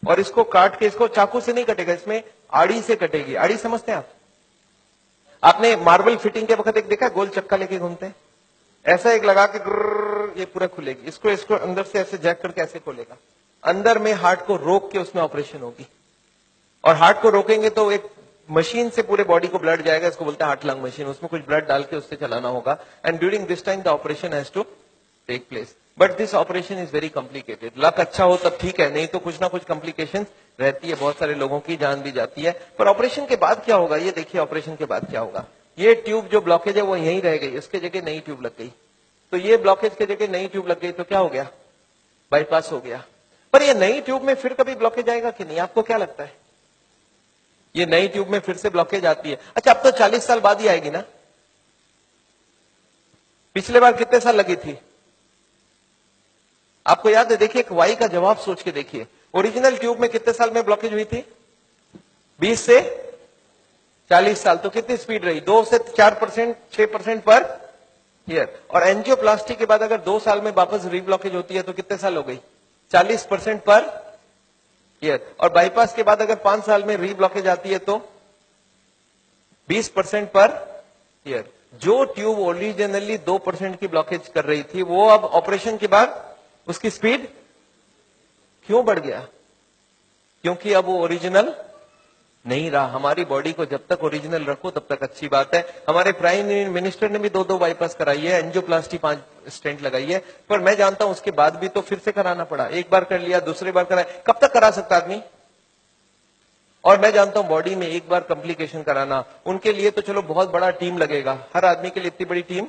और इसको काट के, इसको चाकू से नहीं कटेगा, इसमें आड़ी से कटेगी। आड़ी समझते हैं आप? आपने मार्बल फिटिंग के वक्त एक देखा गोल चक्का लेके घूमते हैं, ऐसा एक लगा के ये पूरा खुलेगी। इसको अंदर से ऐसे जैक करके ऐसे खोलेगा, अंदर में हार्ट को रोक के उसमें ऑपरेशन होगी। और हार्ट को रोकेंगे तो एक मशीन से पूरे बॉडी को ब्लड जाएगा, इसको बोलते हैं हार्ट लंग मशीन। उसमें कुछ ब्लड डाल के उससे चलाना होगा and during this time the operation has to take place. But this operation is very complicated. Luck अच्छा हो तब ठीक है, नहीं तो कुछ ना कुछ कॉम्प्लिकेशन रहती है, बहुत सारे लोगों की जान भी जाती है। पर ऑपरेशन के बाद क्या होगा ये देखिए, ऑपरेशन के बाद क्या होगा। ये ट्यूब जो ब्लॉकेज है वो यहीं रह गई, उसके जगह नई ट्यूब लग गई। तो ये ब्लॉकेज के जगह नई ट्यूब लग गई तो क्या हो गया, बाईपास हो गया। पर ये नई ट्यूब में फिर कभी ब्लॉकेज आएगा कि नहीं, आपको क्या लगता है? ये नई ट्यूब में फिर से ब्लॉकेज आती है। अच्छा अब तो 40 साल बाद ही आएगी ना, पिछले बार कितने साल लगी थी आपको याद है? देखिए एक वाई का जवाब सोच के देखिए, ओरिजिनल ट्यूब में कितने साल में ब्लॉकेज हुई थी? 20 से 40 साल। तो कितनी स्पीड रही? 2 से 4%, 6% पर ईयर। और एंजियोप्लास्टी के बाद अगर 2 साल में वापस रीब्लॉकेज होती है तो कितने साल हो गई? 40% पर ईयर। और बाईपास के बाद अगर 5 साल में रीब्लॉकेज आती है तो 20% पर ईयर। जो ट्यूब ओरिजिनली 2% की ब्लॉकेज कर रही थी वो अब ऑपरेशन के बाद उसकी स्पीड क्यों बढ़ गया? क्योंकि अब वो ओरिजिनल नहीं रहा। हमारी बॉडी को जब तक ओरिजिनल रखो तब तक अच्छी बात है। हमारे प्राइम मिनिस्टर ने भी 2 बाईपास कराई है, एंजियोप्लास्टी 5 स्टेंट लगाई है, पर मैं जानता हूं उसके बाद भी तो फिर से कराना पड़ा। एक बार कर लिया, दूसरी बार कराया, कब तक करा सकता आदमी? और मैं जानता हूं बॉडी में एक बार कॉम्प्लिकेशन कराना, उनके लिए तो चलो बहुत बड़ा टीम लगेगा। हर आदमी के लिए इतनी बड़ी टीम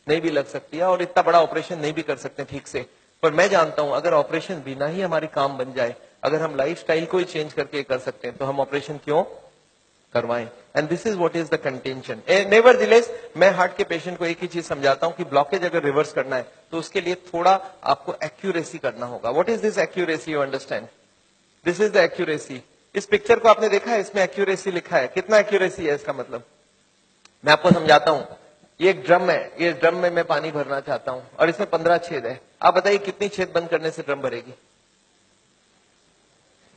नहीं भी लग सकती है और इतना बड़ा ऑपरेशन नहीं भी कर सकते ठीक से। पर मैं जानता हूं अगर ऑपरेशन बिना ही हमारी काम बन जाए, अगर हम लाइफस्टाइल को ही चेंज करके कर सकते हैं तो हम ऑपरेशन क्यों करवाएं? And this is what is the contention. Nevertheless मैं हार्ट के पेशेंट को एक ही चीज समझाता हूं कि ब्लॉकेज अगर रिवर्स करना है तो उसके लिए थोड़ा आपको एक्यूरेसी करना होगा। What is this accuracy? You understand? This is the accuracy. इस पिक्चर को आपने देखा है, इसमें एक्यूरेसी लिखा है। कितना एक्यूरेसी है इसका मतलब? मैं आपको समझाता हूं। ये एक ड्रम है, ये ड्रम में मैं पानी भरना चाहता हूं और इसमें 15 छेद है। आप बताइए कितनी छेद बंद करने से ड्रम भरेगी?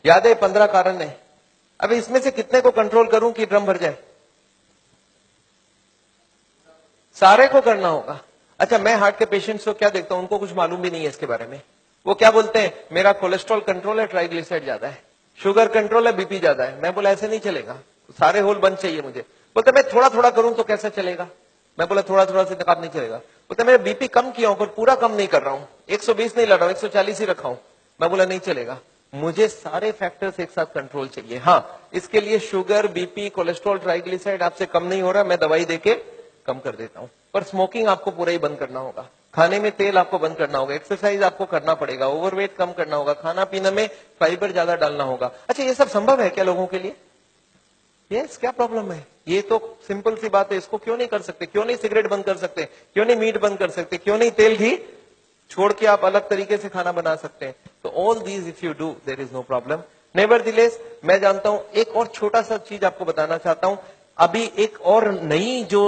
याद है 15 कारण है। अब इसमें से कितने को कंट्रोल करूं कि ड्रम भर जाए? सारे को करना होगा। अच्छा मैं हार्ट के पेशेंट्स को क्या देखता हूं, उनको कुछ मालूम भी नहीं है इसके बारे में। वो क्या बोलते हैं, मेरा कोलेस्ट्रॉल कंट्रोल है, ट्राइग्लिसराइड ज्यादा है, शुगर कंट्रोल है, बीपी ज्यादा है। मैं बोला ऐसे नहीं चलेगा, सारे होल बंद चाहिए मुझे। बोलते मैं थोड़ा थोड़ा करूं तो कैसे चलेगा? मैं बोला थोड़ा थोड़ा से काम नहीं चलेगा। बोलते मेरा बीपी कम किया हूं पर पूरा कम नहीं कर रहा हूं, 120 नहीं लड़ रहा हूं, 140 ही रखा हूं। मैं बोला नहीं चलेगा, मुझे सारे फैक्टर्स एक साथ कंट्रोल चाहिए। हाँ इसके लिए शुगर, बीपी, कोलेस्ट्रॉल, ट्राइग्लिसराइड आपसे कम नहीं हो रहा, मैं दवाई देके कम कर देता हूं। पर स्मोकिंग आपको पूरा ही बंद करना होगा, खाने में तेल आपको बंद करना होगा, एक्सरसाइज आपको करना पड़ेगा, ओवरवेट कम करना होगा, खाना पीने में फाइबर ज्यादा डालना होगा। अच्छा ये सब संभव है क्या लोगों के लिए? यस, क्या प्रॉब्लम है? ये तो सिंपल सी बात है, इसको क्यों नहीं कर सकते? क्यों नहीं सिगरेट बंद कर सकते? क्यों नहीं मीट बंद कर सकते? क्यों नहीं तेल घी छोड़ के आप अलग तरीके से खाना बना सकते हैं? तो all these if you do there is no problem. Nevertheless मैं जानता हूं, एक और छोटा सा चीज आपको बताना चाहता हूं। अभी एक और नई जो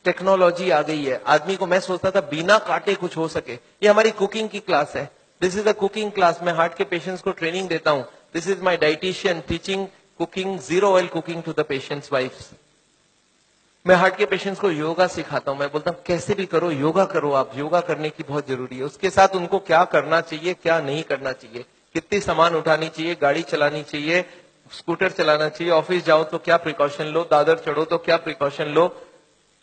टेक्नोलॉजी आ गई है, आदमी को मैं सोचता था बिना काटे कुछ हो सके। ये हमारी कुकिंग की क्लास है, this is a cooking class. मैं हार्ट के पेशेंट्स को ट्रेनिंग देता हूं। This is my dietitian teaching cooking, 0 oil cooking to the patients wives. मैं हार्ट के पेशेंट्स को योगा सिखाता हूं। मैं बोलता हूं कैसे भी करो योगा करो, आप योगा करने की बहुत जरूरी है। उसके साथ उनको क्या करना चाहिए, क्या नहीं करना चाहिए, कितनी सामान उठानी चाहिए, गाड़ी चलानी चाहिए, स्कूटर चलाना चाहिए, ऑफिस जाओ तो क्या प्रिकॉशन लो, दादर चढ़ो तो क्या प्रिकॉशन लो,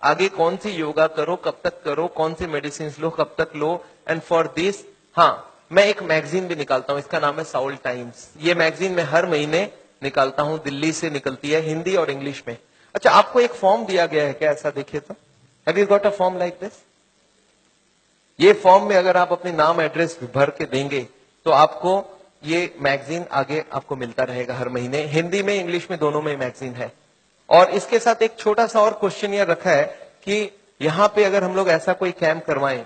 आगे कौन सी योगा करो, कब तक करो, कौन सी मेडिसिन लो, कब तक लो। एंड फॉर दिस हाँ मैं एक मैगजीन भी निकालता हूं, इसका नाम है साउल टाइम्स। ये मैगजीन मैं हर महीने निकालता हूं, दिल्ली से निकलती है, हिंदी और इंग्लिश में। अच्छा, आपको एक फॉर्म दिया गया है क्या? ऐसा देखिए तो, have you got a form like this? ये फॉर्म में अगर आप अपने नाम एड्रेस भर के देंगे तो आपको ये मैगजीन आगे आपको मिलता रहेगा हर महीने। हिंदी में इंग्लिश में दोनों में मैगजीन है। और इसके साथ एक छोटा सा और क्वेश्चन ये रखा है कि यहाँ पे अगर हम लोग ऐसा कोई कैंप करवाएं,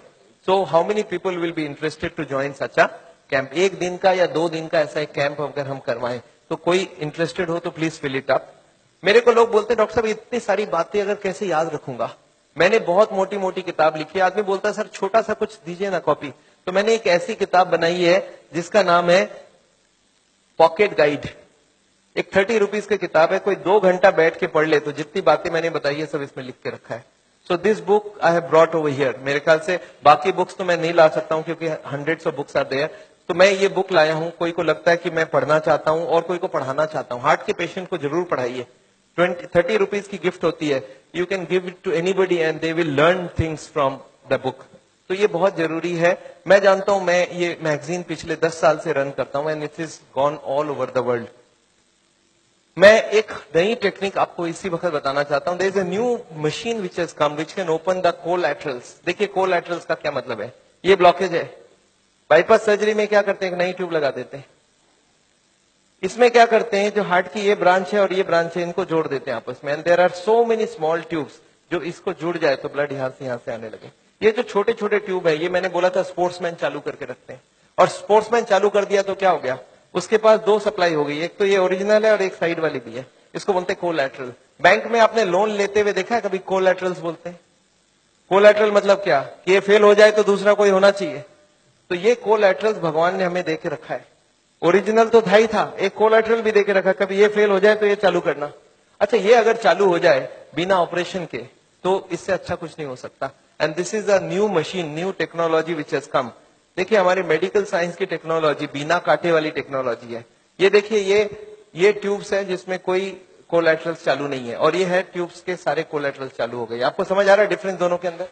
so how many people will be interested to join such a camp? 1 दिन का या 2 दिन का ऐसा एक कैंप अगर हम करवाएं तो कोई इंटरेस्टेड हो तो प्लीज फिल इट अप। मेरे को लोग बोलते हैं डॉक्टर साहब इतनी सारी बातें अगर कैसे याद रखूंगा? मैंने बहुत मोटी मोटी किताब लिखी है। आदमी बोलता है सर छोटा सा कुछ दीजिए ना कॉपी। तो मैंने एक ऐसी किताब बनाई है जिसका नाम है पॉकेट गाइड। एक 30 रुपीज की किताब है, कोई 2 घंटा बैठ के पढ़ ले तो जितनी बातें मैंने बताई है सब इसमें लिख के रखा है। So this book I have brought over here. मेरे ख्याल से बाकी बुक्स तो मैं नहीं ला सकता हूं क्योंकि hundreds of books are there. तो मैं ये बुक लाया हूं। कोई को लगता है कि मैं पढ़ना चाहता हूं और कोई को पढ़ाना चाहता हूं, हार्ट के पेशेंट को जरूर पढ़ाइए। 30 रुपीज की गिफ्ट होती है, you can give it to anybody and they will learn things from the book. तो ये बहुत जरूरी है। मैं जानता हूं, मैं ये मैगजीन पिछले 10 साल से रन करता हूं and it is gone all over the world. मैं एक नई टेक्निक आपको इसी वक्त बताना चाहता हूं। There is a new machine which has come which can open the collaterals. देखिए कोलैटरल्स का क्या मतलब है। ये ब्लॉकेज है, बाईपास सर्जरी में क्या करते हैं, एक नई ट्यूब लगा देते हैं। इसमें क्या करते हैं, जो हार्ट की ये ब्रांच है और ये ब्रांच है, इनको जोड़ देते हैं आपस में। And there are so many small tubes, जो इसको जुड़ जाए तो ब्लड यहां से आने लगे। ये जो छोटे छोटे ट्यूब है, ये मैंने बोला था स्पोर्ट्समैन चालू करके रखते हैं। और स्पोर्ट्समैन चालू कर दिया तो क्या हो गया, उसके पास 2 सप्लाई हो गई। एक तो ये ओरिजिनल है और एक साइड वाली भी है। इसको बोलते हैं कोलैटरल। बैंक में आपने लोन लेते हुए देखा है कभी? कोलैटरल्स बोलते हैं। कोलैटरल मतलब क्या, कि ये फेल हो जाए तो दूसरा कोई होना चाहिए। तो ये कोलैटरल्स भगवान ने हमें देके रखा है। ओरिजिनल तो था ही था, एक कोलैटरल भी देके रखा, कभी ये फेल हो जाए तो ये चालू करना। अच्छा, ये अगर चालू हो जाए बिना ऑपरेशन के तो इससे अच्छा कुछ नहीं हो सकता। And this is a new machine, new technology which has कम। देखिए हमारी मेडिकल साइंस की टेक्नोलॉजी बिना कांटे वाली टेक्नोलॉजी है। ये देखिए ये ट्यूब्स है जिसमें कोई कोलैटरल्स चालू नहीं है, और ये है ट्यूब्स के सारे कोलैटरल्स चालू हो गए। आपको समझ आ रहा है डिफरेंस दोनों के अंदर?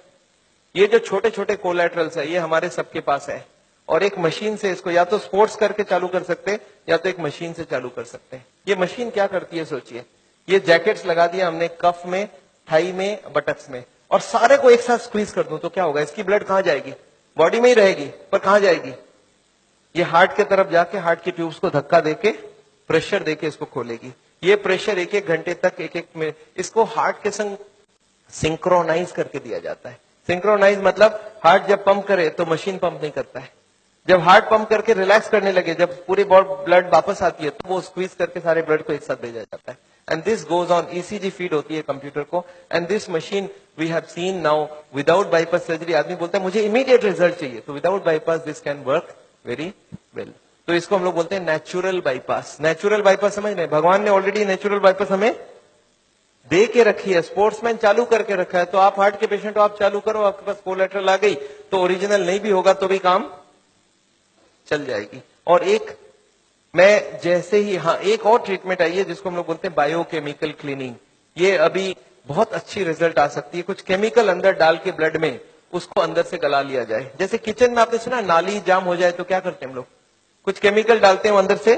ये जो छोटे छोटे कोलैटरल्स है ये हमारे सबके पास है, और एक मशीन से इसको या तो स्पोर्ट्स करके चालू कर सकते हैं या तो एक मशीन से चालू कर सकते हैं। ये मशीन क्या करती है सोचिए, ये जैकेट्स लगा दिया हमने कफ में, थाई में, बटक्स में, और सारे को एक साथ स्क्वीज कर दूं तो क्या होगा, इसकी ब्लड कहां जाएगी? बॉडी में ही रहेगी, पर कहां जाएगी? ये हार्ट के तरफ जाके हार्ट की ट्यूब्स को धक्का देके प्रेशर देके इसको खोलेगी। ये प्रेशर 1-1 घंटे तक, 1-1 मिनट, इसको हार्ट के संग सिंक्रोनाइज करके दिया जाता है। सिंक्रोनाइज मतलब हार्ट जब पंप करे तो मशीन पंप नहीं करता है। जब हार्ट पंप करके रिलैक्स करने लगे, जब पूरी ब्लड वापस आती है तो वो स्क्वीज करके सारे ब्लड को एक साथ भेजा जाता है। And this goes on, ECG feed होती है कंप्यूटर को। And this machine we have seen now without bypass surgery. आदमी बोलता है मुझे इमीडिएट रिजल्ट चाहिए, तो without bypass this can work very well. तो इसको हम लोग बोलते हैं नेचुरल बाईपास। नेचुरल बाईपास समझ रहे हैं, भगवान ने ऑलरेडी नेचुरल बाईपास हमें दे के रखी है, स्पोर्ट्समैन चालू करके रखा है। तो आप हार्ट के पेशेंट हो, आप चालू करो, आपके पास कोलैटरल आ गई तो ओरिजिनल नहीं भी होगा तो भी काम चल जाएगी। और एक मैं जैसे ही, हाँ, एक और ट्रीटमेंट आई है जिसको हम लोग बोलते हैं बायोकेमिकल क्लीनिंग। ये अभी बहुत अच्छी रिजल्ट आ सकती है। कुछ केमिकल अंदर डाल के ब्लड में उसको अंदर से गला लिया जाए। जैसे किचन में आपने सुना नाली जाम हो जाए तो क्या करते हैं हम लोग, कुछ केमिकल डालते हैं अंदर से।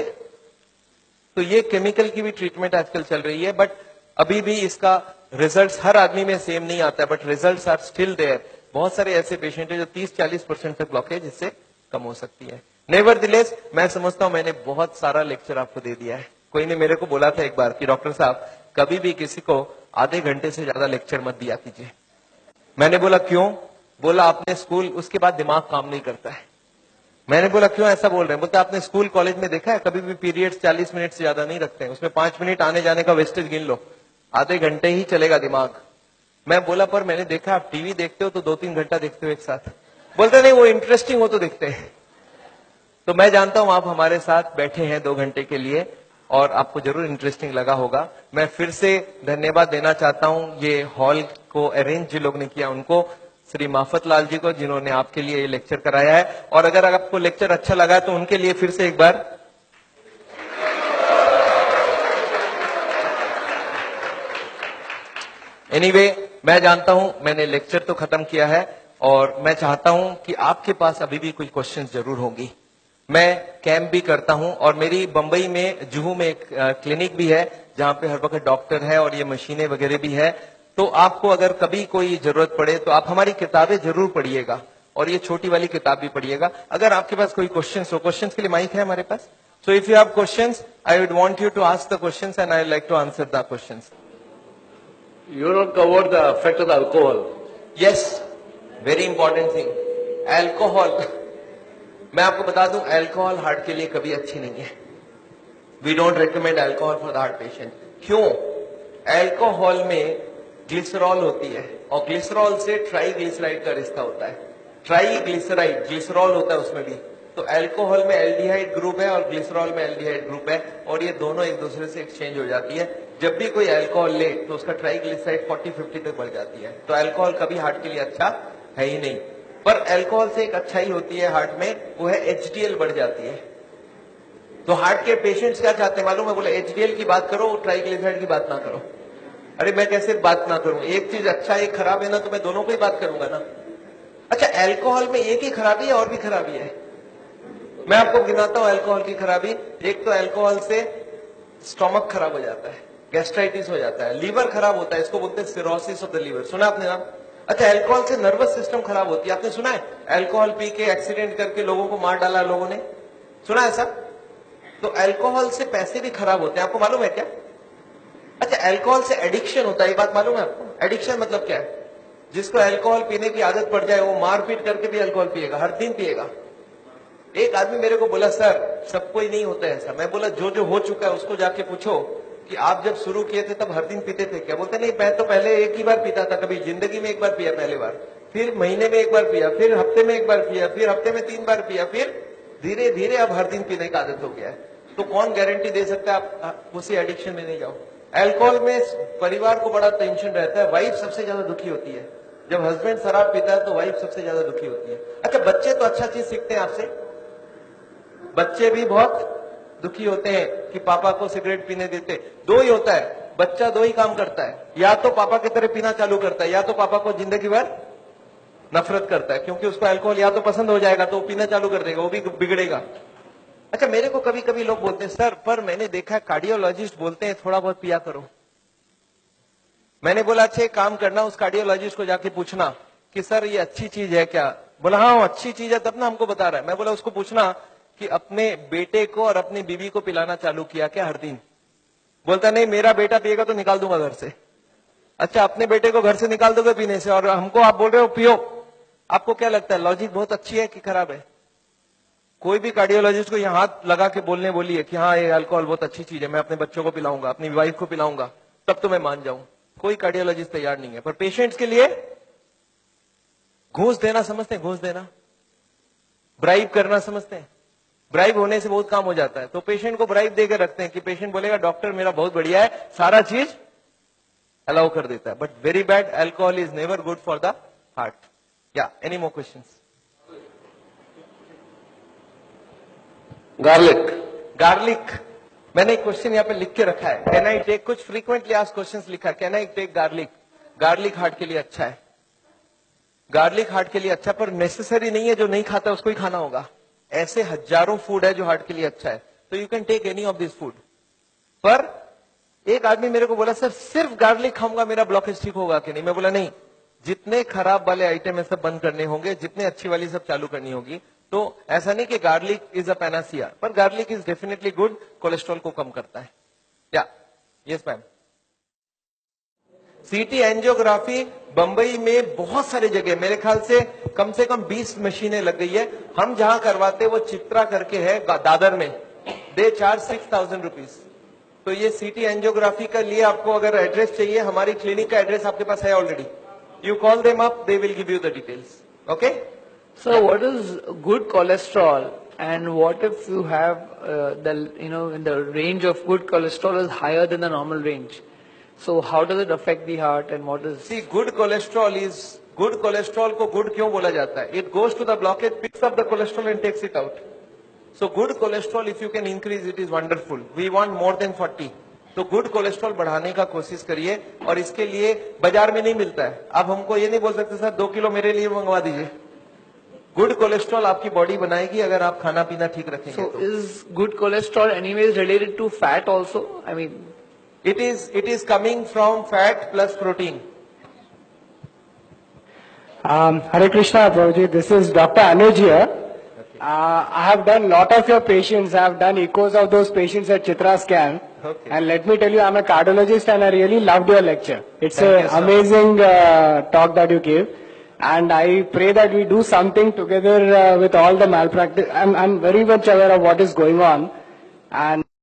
तो ये केमिकल की भी ट्रीटमेंट आजकल चल रही है, बट अभी भी इसका रिजल्ट हर आदमी में सेम नहीं आता है, but result are still there. बहुत सारे ऐसे पेशेंट है जो 30-40% तक ब्लॉकेज इससे कम हो सकती है। नेवरदिलेस मैं समझता हूं मैंने बहुत सारा लेक्चर आपको दे दिया है। कोई ने मेरे को बोला था एक बार कि डॉक्टर साहब कभी भी किसी को आधे घंटे से ज्यादा लेक्चर मत दिया कीजिए। मैंने बोला क्यों? बोला आपने स्कूल, उसके बाद दिमाग काम नहीं करता है। मैंने बोला क्यों ऐसा बोल रहे हैं? बोलते आपने स्कूल कॉलेज में देखा है कभी भी पीरियड्स 40 मिनट से ज्यादा नहीं रखते हैं, उसमें 5 मिनट आने जाने का वेस्टेज गिन लो, आधे घंटे ही चलेगा दिमाग। मैं बोला पर मैंने देखा आप टीवी देखते हो तो 2-3 घंटा देखते हो एक साथ। बोलते नहीं वो इंटरेस्टिंग हो तो देखते हैं। तो मैं जानता हूं आप हमारे साथ बैठे हैं 2 घंटे के लिए और आपको जरूर इंटरेस्टिंग लगा होगा। मैं फिर से धन्यवाद देना चाहता हूं ये हॉल को अरेंज जिन लोग ने किया उनको, श्री माफत लाल जी को जिन्होंने आपके लिए ये लेक्चर कराया है। और अगर आपको लेक्चर अच्छा लगा तो उनके लिए फिर से एक बार एनीवे, मैं जानता हूं मैंने लेक्चर तो खत्म किया है और मैं चाहता हूं कि आपके पास अभी भी कोई क्वेश्चंस जरूर होंगी। मैं कैंप भी करता हूं और मेरी बंबई में जुहू में एक क्लिनिक भी है जहां पे हर वक्त डॉक्टर है और ये मशीनें वगैरह भी है। तो आपको अगर कभी कोई जरूरत पड़े तो आप हमारी किताबें जरूर पढ़िएगा और ये छोटी वाली किताब भी पढ़िएगा। अगर आपके पास कोई क्वेश्चंस हो, क्वेश्चंस के लिए माइक है हमारे पास। So if you have questions I would want you to ask the questions and I like to answer the questions. You don't cover the effect of the alcohol. Yes, very important thing, alcohol. मैं आपको बता दूं, अल्कोहल हार्ट के लिए कभी अच्छी नहीं है। We don't recommend alcohol for the heart patient. क्यों? अल्कोहल में ग्लिसरॉल होती है और ग्लिसरॉल से ट्राईग्लिसराइड का रिश्ता होता है। ट्राईग्लिसराइड, ग्लिसरॉल होता है उसमें भी। तो अल्कोहल में एल्डिहाइड ग्रुप है और ग्लिसरॉल में एल्डिहाइड ग्रुप है और ये दोनों एक दूसरे से एक्सचेंज हो जाती है। जब भी कोई अल्कोहल ले तो उसका ट्राईग्लिसराइड 40-50 तक बढ़ जाती है। तो अल्कोहल कभी हार्ट के लिए अच्छा है ही नहीं। पर अल्कोहल से एक अच्छाई होती है हार्ट में, वो है एचडीएल बढ़ जाती है। तो हार्ट के पेशेंट्स क्या चाहते हैं मालूम है? बोले एचडीएल की बात करो, ट्राईग्लिसराइड की बात ना करो। अरे मैं कैसे बात ना करूं? एक चीज अच्छा एक खराब है ना, तो मैं दोनों को ही बात करूंगा ना। अच्छा, अल्कोहल में एक ही खराबी है और भी खराबी है। मैं आपको गिनाता हूं अल्कोहल की खराबी। एक तो अल्कोहल से स्टोमक खराब हो जाता है, गैस्ट्राइटिस हो जाता है, लीवर खराब होता है, इसको बोलते हैं सिरोसिस ऑफ द लीवर। सुना आपने नाम? अच्छा, अल्कोहल से नर्वस सिस्टम खराब होती है। आपने सुना है अल्कोहल पी के एक्सीडेंट करके लोगों को मार डाला लोगों ने? सुना ऐसा? तो अल्कोहल से पैसे भी खराब होते हैं, आपको मालूम है क्या? अच्छा, अल्कोहल से एडिक्शन होता है, ये बात मालूम है आपको? एडिक्शन मतलब क्या है? जिसको अल्कोहल पीने की आदत पड़ जाए वो मारपीट करके भी अल्कोहल पिएगा, हर दिन पिएगा। एक आदमी मेरे को बोला, सर सबको ही नहीं होता है ऐसा। मैं बोला, जो जो हो चुका है उसको जाके पूछो कि आप जब शुरू किए थे तब हर दिन पीते थे क्या? बोलते नहीं, मैं तो पहले एक ही बार पीता था, कभी जिंदगी में एक बार पिया पहली बार, फिर महीने में एक बार पिया, फिर हफ्ते में एक बार पिया, फिर हफ्ते में 3 बार पिया, फिर धीरे धीरे अब हर दिन पीने की आदत हो गया है। तो कौन गारंटी दे सकता है आप उसी एडिक्शन में नहीं जाओ? अल्कोहल में परिवार को बड़ा टेंशन रहता है, वाइफ सबसे ज्यादा दुखी होती है। जब हस्बैंड शराब पीता है तो वाइफ सबसे ज्यादा दुखी होती है। अच्छा, बच्चे तो अच्छा चीज सीखते हैं आपसे, बच्चे भी बहुत दुखी होते हैं कि पापा को सिगरेट पीने देते। दो ही होता है, बच्चा दो ही काम करता है, या तो पापा की तरह पीना चालू करता है या तो पापा को जिंदगी भर नफरत करता है, क्योंकि उसको अल्कोहल या तो पसंद हो जाएगा तो वो पीना चालू कर देगा, वो भी बिगड़ेगा। अच्छा, मेरे को कभी कभी लोग बोलते हैं, सर पर मैंने देखा है कार्डियोलॉजिस्ट बोलते हैं थोड़ा बहुत पिया करो। मैंने बोला, अच्छा एक काम करना, उस कार्डियोलॉजिस्ट को जाके पूछना कि सर ये अच्छी चीज है क्या? बोला हाँ अच्छी चीज है, तब ना हमको बता रहा है। मैं बोला उसको पूछना कि अपने बेटे को और अपनी बीवी को पिलाना चालू किया क्या हर दिन? बोलता नहीं, मेरा बेटा पिएगा तो निकाल दूंगा घर से। अच्छा, अपने बेटे को घर से निकाल दोगे पीने से और हमको आप बोल रहे हो पियो? आपको क्या लगता है लॉजिक बहुत अच्छी है कि खराब है? कोई भी कार्डियोलॉजिस्ट को यहाँ हाथ लगा के बोलने बोलिए कि हाँ ये अल्कोहल बहुत अच्छी चीज है, मैं अपने बच्चों को पिलाऊंगा, अपनी वाइफ को पिलाऊंगा, तब तो मैं मान जाऊं। कोई कार्डियोलॉजिस्ट तैयार नहीं है। पर पेशेंट्स के लिए घूस देना समझते हैं? घूस देना, ब्राइब करना समझते हैं? ब्राइब होने से बहुत काम हो जाता है। तो पेशेंट को ब्राइब देकर रखते हैं कि पेशेंट बोलेगा डॉक्टर मेरा बहुत बढ़िया है, सारा चीज अलाउ कर देता है। But very bad, alcohol is never good for the heart. या एनी मोर क्वेश्चंस? गार्लिक, मैंने एक क्वेश्चन यहाँ पे लिख के रखा है, कैन आई टेक, कुछ फ्रीक्वेंटली आस्क्ड क्वेश्चंस लिखा है, can I take garlic? Garlic heart के लिए अच्छा है, गार्लिक हार्ट के लिए अच्छा, पर नेसेसरी नहीं है जो नहीं खाता उसको ही खाना होगा। ऐसे हजारों फूड है जो हार्ट के लिए अच्छा है, तो you can take any of this food. पर एक आदमी मेरे को बोला, सर सिर्फ गार्लिक खाऊंगा मेरा ब्लॉकेज ठीक होगा कि नहीं? मैं बोला नहीं, जितने खराब वाले आइटम है सब बंद करने होंगे, जितने अच्छी वाली सब चालू करनी होगी। तो ऐसा नहीं कि गार्लिक इज अ पैनासिया, पर garlic is definitely good, cholesterol को कम करता है। या yes ma'am. CT angiography Bombay में बहुत सारी जगह, मेरे ख्याल से कम 20 मशीनें लग गई है। हम जहां करवाते वो चित्रा करके है दादर में, दे चार्ज 6000 रुपीज। तो ये सीटी एंजियोग्राफी का लिए आपको अगर एड्रेस चाहिए, हमारी क्लिनिक का एड्रेस आपके पास है already, you call them up, they will give you the details. Okay So what is good cholesterol, and what if you have in the range of good cholesterol is higher than the normal range? So how does it affect the heart, and what is? See, good cholesterol is good. cholesterol को good क्यों बोला जाता है? It goes to the blockage, picks up the cholesterol and takes it out. So good cholesterol if you can increase it is wonderful. We want more than 40. तो गुड कोलेस्ट्रॉल बढ़ाने का कोशिश करिए, और इसके लिए बाजार में नहीं मिलता है। आप हमको ये नहीं बोल सकते सर 2 किलो मेरे लिए मंगवा दीजिए, गुड कोलेस्ट्रॉल आपकी बॉडी बनाएगी अगर आप खाना पीना ठीक रखेंगे So तो। is good cholesterol anyways related to fat also? I mean, It is coming from fat plus protein. Hare Krishna, Prabhuji. This is Dr. Anuj here. I have done lot of your patients. I have done echoes of those patients at Chitra Scan. Okay. And let me tell you, I'm a cardiologist and I really loved your lecture. It's Thank you, an sir. amazing talk that you gave. And I pray that we do something together with all the malpractice. I'm very much aware of what is going on. And